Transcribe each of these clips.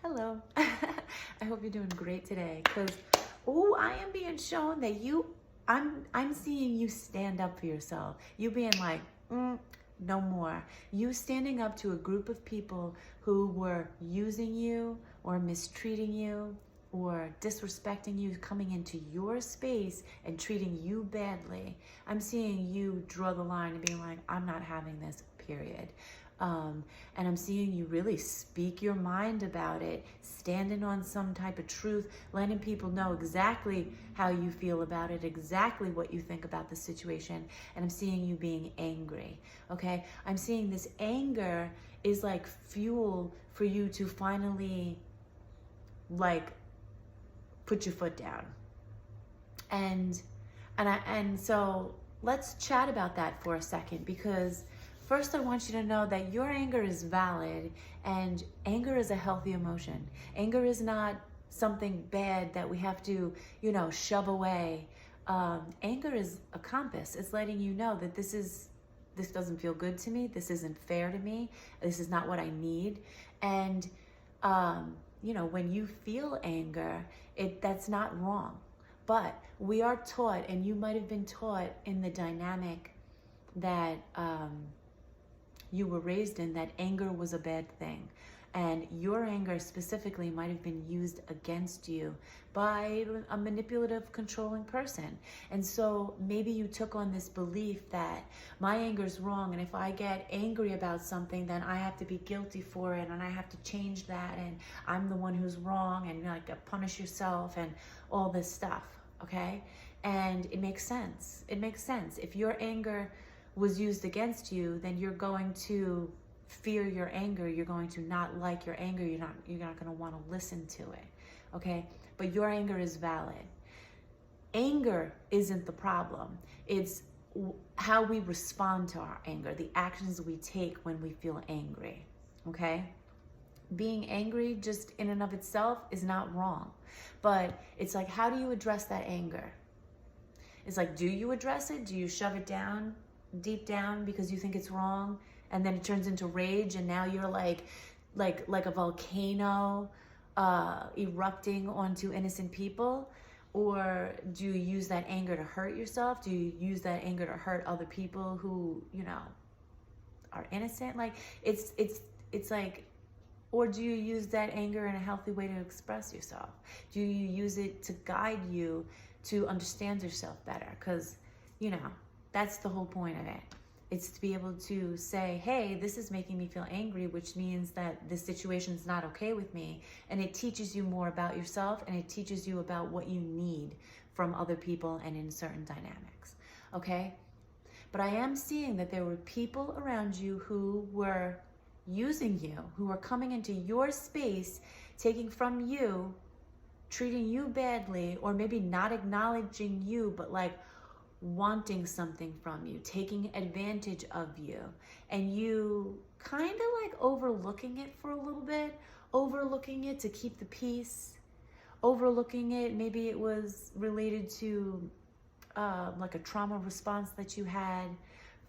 Hello. I hope you're doing great today because I am being shown that I'm seeing you stand up for yourself. You being like, no more. You standing up to a group of people who were using you or mistreating you or disrespecting you, coming into your space and treating you badly. I'm seeing you draw the line and being like, I'm not having this, period. And I'm seeing you really speak your mind about it, standing on some type of truth, letting people know exactly how you feel about it, exactly what you think about the situation. And I'm seeing you being angry, okay? I'm seeing this anger is like fuel for you to finally like put your foot down. And so let's chat about that for a second, because first I want you to know that your anger is valid, and anger is a healthy emotion. Anger is not something bad that we have to, shove away. Anger is a compass. It's letting you know that this doesn't feel good to me. This isn't fair to me. This is not what I need. And, when you feel anger, that's not wrong. But we are taught, and you might have been taught in the dynamic that you were raised in, that anger was a bad thing. And your anger specifically might have been used against you by a manipulative, controlling person. And so maybe you took on this belief that my anger is wrong, and if I get angry about something, then I have to be guilty for it, and I have to change that, and I'm the one who's wrong, and punish yourself and all this stuff, okay? And it makes sense. It makes sense. If your anger was used against you, then you're going to fear your anger. You're going to not like your anger. You're not going to want to listen to it. Okay? But your anger is valid. Anger isn't the problem. It's how we respond to our anger, the actions we take when we feel angry. Okay? Being angry just in and of itself is not wrong. But it's like, how do you address that anger? It's like, do you address it? Do you shove it down deep down because you think it's wrong, and then it turns into rage, and now you're like a volcano erupting onto innocent people? Or do you use that anger to hurt yourself? Do you use that anger to hurt other people who are innocent? Like it's like, or do you use that anger in a healthy way to express yourself? Do you use it to guide you to understand yourself better? Because that's the whole point of it. It's to be able to say, hey, this is making me feel angry, which means that this situation is not okay with me. And it teaches you more about yourself, and it teaches you about what you need from other people and in certain dynamics, okay? But I am seeing that there were people around you who were using you, who were coming into your space, taking from you, treating you badly, or maybe not acknowledging you, but wanting something from you, taking advantage of you, and you kind of overlooking it for a little bit, overlooking it to keep the peace, overlooking it. Maybe it was related to a trauma response that you had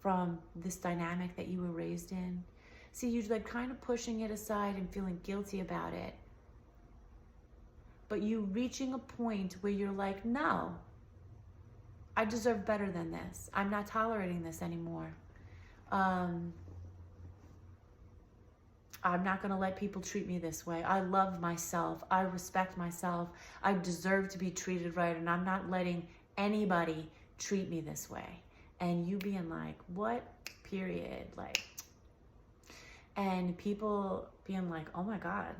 from this dynamic that you were raised in. See, you're kind of pushing it aside and feeling guilty about it, but you reaching a point where you're like, no, I deserve better than this. I'm not tolerating this anymore. I'm not going to let people treat me this way. I love myself. I respect myself. I deserve to be treated right, and I'm not letting anybody treat me this way. And you being like, what? Period. And people being like, oh my God,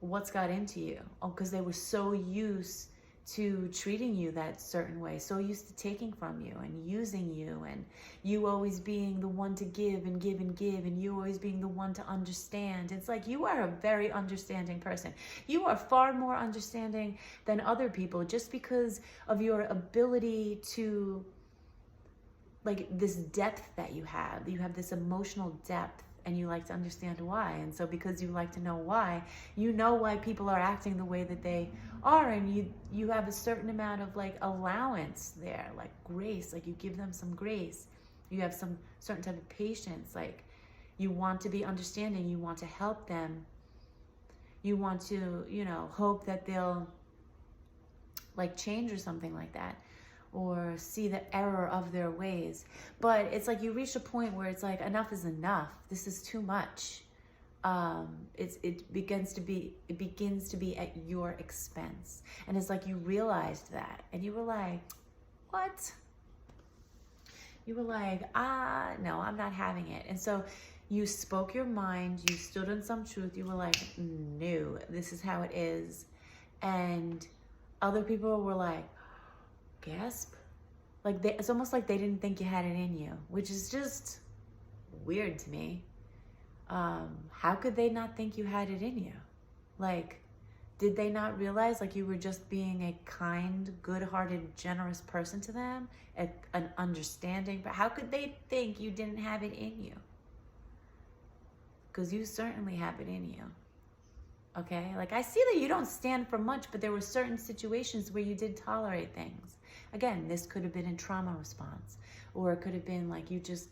what's got into you? Oh, because they were so used to treating you that certain way, so used to taking from you and using you, and you always being the one to give and give and give, and you always being the one to understand. It's like, you are a very understanding person. You are far more understanding than other people, just because of your ability to, this depth that you have. You have this emotional depth, and you like to understand why. And so because you like to know why, you know why people are acting the way that they are, and you have a certain amount of allowance there, grace, you give them some grace. You have some certain type of patience, you want to be understanding, you want to help them, You want to, you know, hope that they'll like change or something like that, or see the error of their ways. But it's like you reach a point where it's like enough is enough. This is too much. It begins to be at your expense. And it's like you realized that, and you were like, what? You were like, no, I'm not having it. And so you spoke your mind, you stood on some truth. You were like, no, this is how it is. And other people were like, gasp. Like it's almost like they didn't think you had it in you, which is just weird to me. How could they not think you had it in you? Like, did they not realize like you were just being a kind, good-hearted, generous person to them, an understanding? But how could they think you didn't have it in you? Because you certainly have it in you. Okay? Like, I see that you don't stand for much, but there were certain situations where you did tolerate things. Again, this could have been a trauma response, or it could have been like you just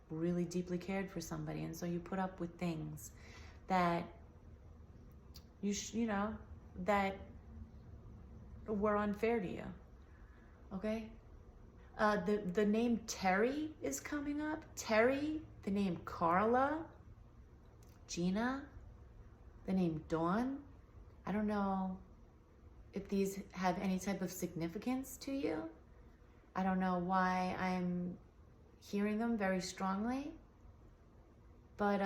really deeply cared for somebody, and so you put up with things that you know, that were unfair to you. Okay? The name Terry is coming up. Terry, the name Carla, Gina, the name Dawn. I don't know if these have any type of significance to you. I don't know why I'm hearing them very strongly, but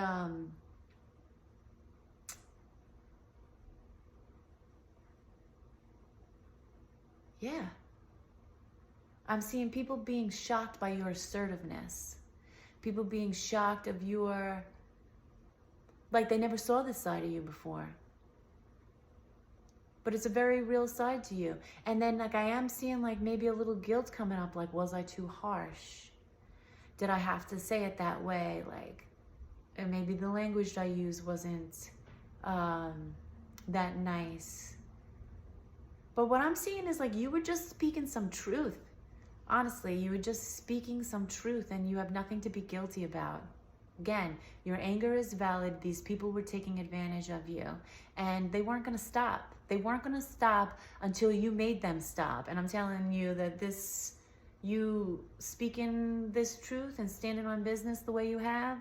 yeah, I'm seeing people being shocked by your assertiveness, people being shocked of your, like they never saw this side of you before, but it's a very real side to you. And then like I am seeing like maybe a little guilt coming up, like, was I too harsh? Did I have to say it that way? Like, and maybe the language I used wasn't that nice. But what I'm seeing is like you were just speaking some truth. Honestly, you were just speaking some truth, and you have nothing to be guilty about. Again, your anger is valid. These people were taking advantage of you, and they weren't going to stop. They weren't going to stop until you made them stop. And I'm telling you that this, you speaking this truth and standing on business the way you have,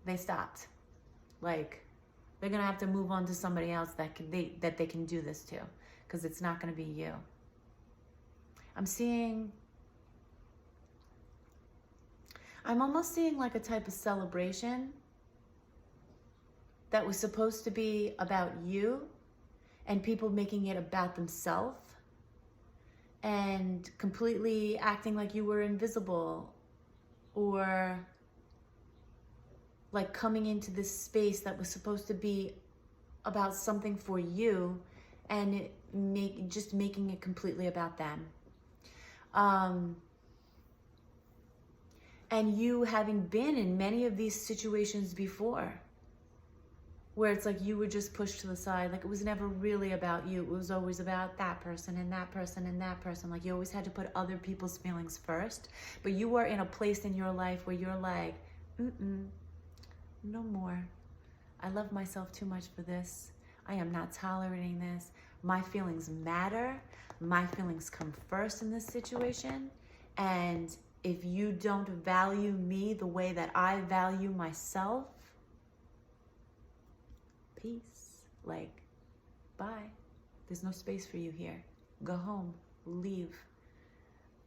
they stopped. Like, they're going to have to move on to somebody else that they can do this to, because it's not going to be you. I'm almost seeing like a type of celebration that was supposed to be about you, and people making it about themselves and completely acting like you were invisible, or like coming into this space that was supposed to be about something for you, and just making it completely about them. And you having been in many of these situations before, where it's like you were just pushed to the side. Like it was never really about you. It was always about that person and that person and that person. Like you always had to put other people's feelings first. But you were in a place in your life where you're like, no more. I love myself too much for this. I am not tolerating this. My feelings matter. My feelings come first in this situation. And if you don't value me the way that I value myself, peace. Like, bye. There's no space for you here. Go home. Leave.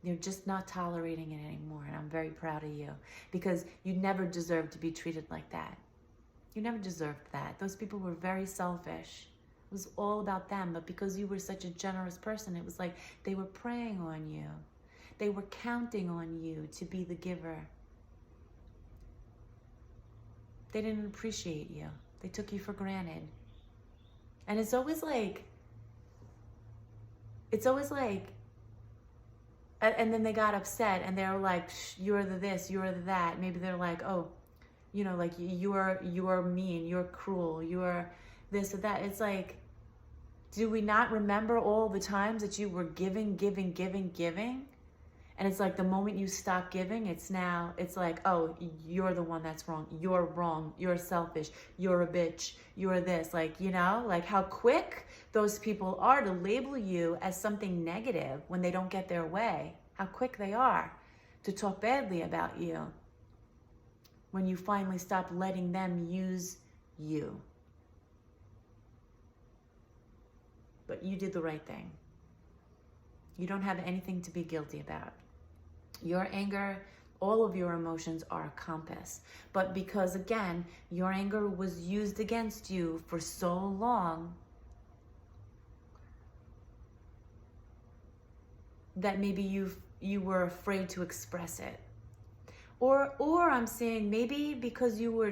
You're just not tolerating it anymore. And I'm very proud of you, because you never deserved to be treated like that. You never deserved that. Those people were very selfish. It was all about them. But because you were such a generous person, it was like they were preying on you. They were counting on you to be the giver. They didn't appreciate you. They took you for granted. And it's always like, and then they got upset and they were like, you're the this, you're the that. Maybe they're like, oh, you know, like you're mean, you're cruel, you're this or that. It's like, do we not remember all the times that you were giving? And it's like the moment you stop giving, it's like, oh, you're the one that's wrong. You're wrong. You're selfish. You're a bitch. You're this. Like, you know, like how quick those people are to label you as something negative when they don't get their way. How quick they are to talk badly about you when you finally stop letting them use you. But you did the right thing. You don't have anything to be guilty about. Your anger, all of your emotions are a compass. But because, again, your anger was used against you for so long that maybe you were afraid to express it. Or I'm saying maybe because you were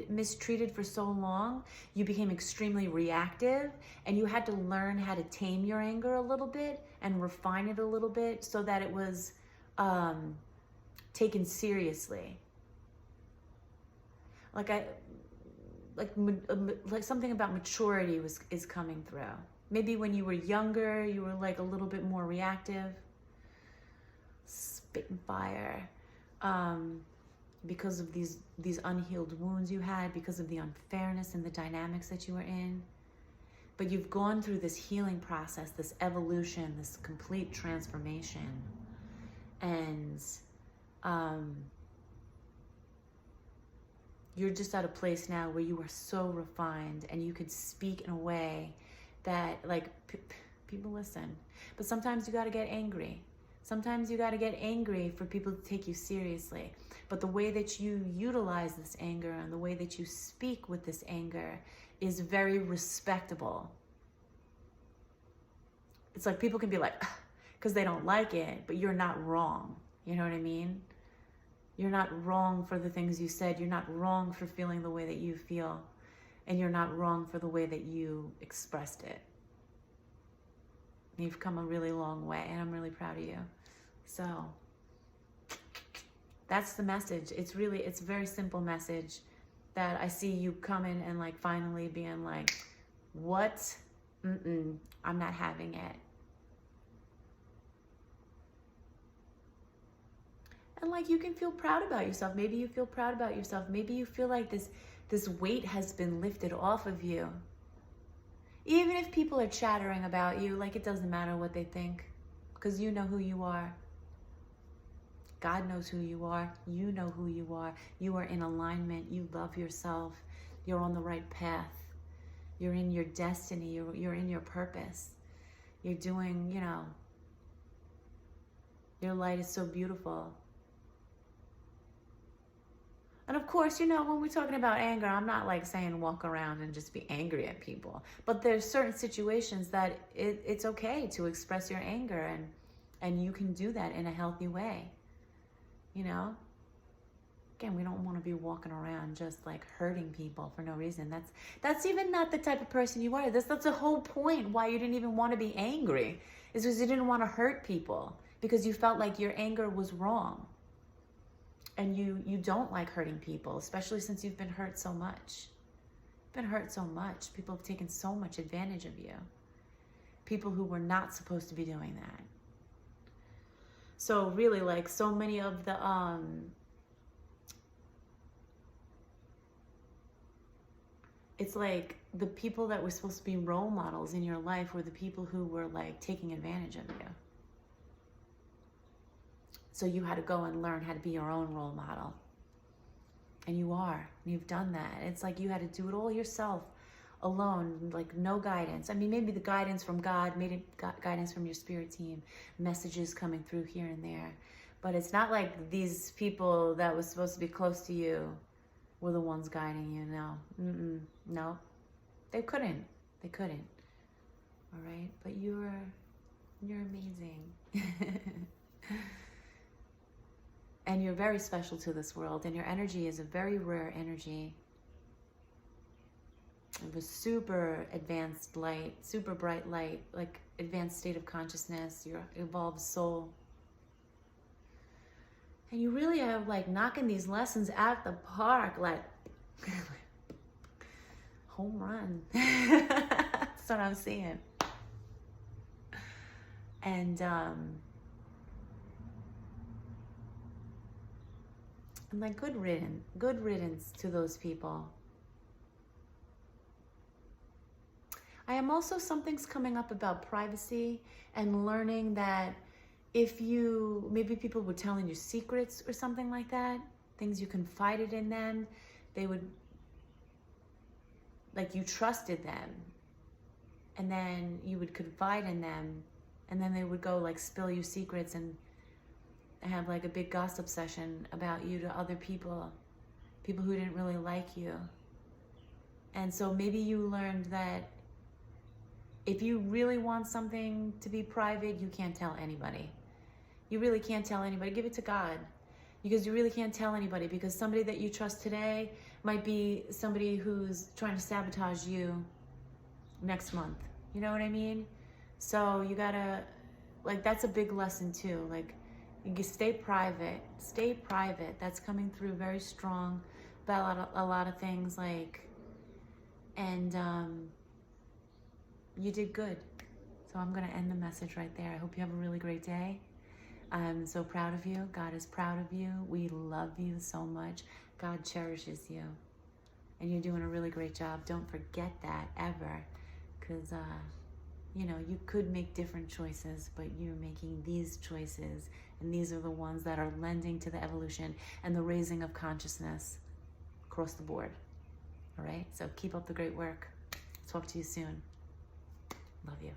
mistreated for so long, you became extremely reactive and you had to learn how to tame your anger a little bit and refine it a little bit so that it was taken seriously. Like something about maturity is coming through. Maybe when you were younger, you were like a little bit more reactive, spitting fire. Because of these unhealed wounds you had, because of the unfairness and the dynamics that you were in. But you've gone through this healing process, this evolution, this complete transformation. And you're just at a place now where you are so refined and you could speak in a way that, like, people listen. But sometimes you got to get angry. Sometimes you got to get angry for people to take you seriously. But the way that you utilize this anger and the way that you speak with this anger is very respectable. It's like people can be like, because they don't like it, but you're not wrong. You know what I mean? You're not wrong for the things you said. You're not wrong for feeling the way that you feel. And you're not wrong for the way that you expressed it. You've come a really long way, and I'm really proud of you. So that's the message. It's a very simple message that I see you coming and like finally being like, what? I'm not having it. And like you can feel proud about yourself. Maybe you feel proud about yourself. Maybe you feel like this weight has been lifted off of you. Even if people are chattering about you, like it doesn't matter what they think, because you know who you are. God knows who you are. You know who you are. You are in alignment. You love yourself. You're on the right path. You're in your destiny. You're in your purpose. You're doing, your light is so beautiful. And of course, when we're talking about anger, I'm not like saying walk around and just be angry at people. But there's certain situations that it's okay to express your anger, and you can do that in a healthy way. Again, we don't want to be walking around just like hurting people for no reason. That's even not the type of person you are. That's the whole point why you didn't even want to be angry, is because you didn't want to hurt people, because you felt like your anger was wrong. And you don't like hurting people, especially since you've been hurt so much. You've been hurt so much. People have taken so much advantage of you. People who were not supposed to be doing that. So really, like so many of the it's like the people that were supposed to be role models in your life were the people who were like taking advantage of you. So you had to go and learn how to be your own role model. And you are. And you've done that. It's like you had to do it all yourself, alone, like no guidance. I mean, maybe the guidance from God, maybe guidance from your spirit team, messages coming through here and there. But it's not like these people that was supposed to be close to you were the ones guiding you. No. No. They couldn't. All right? But you're amazing. And you're very special to this world, and your energy is a very rare energy. It was super advanced light, super bright light, like advanced state of consciousness, your evolved soul. And you really are like knocking these lessons out the park, like home run. That's what I'm seeing. And I'm like, good riddance to those people. I am also, something's coming up about privacy and learning that if you, maybe people were telling you secrets or something like that, things you confided in them, they would, like, you trusted them, and then you would confide in them, and then they would go like spill you secrets and have like a big gossip session about you to other people who didn't really like you. And so maybe you learned that if you really want something to be private, you can't tell anybody. You really can't tell anybody. Give it to God, because you really can't tell anybody, because somebody that you trust today might be somebody who's trying to sabotage you next month. You know what I mean? So you gotta, like, that's a big lesson too. Like, you stay private. Stay private. That's coming through very strong about a lot of things. Like, and you did good. So I'm gonna end the message right there. I hope you have a really great day. I'm so proud of you. God is proud of you. We love you so much. God cherishes you. And you're doing a really great job. Don't forget that ever. Because, you know, you could make different choices, but you're making these choices. And these are the ones that are lending to the evolution and the raising of consciousness across the board. All right? So keep up the great work. Talk to you soon. Love you.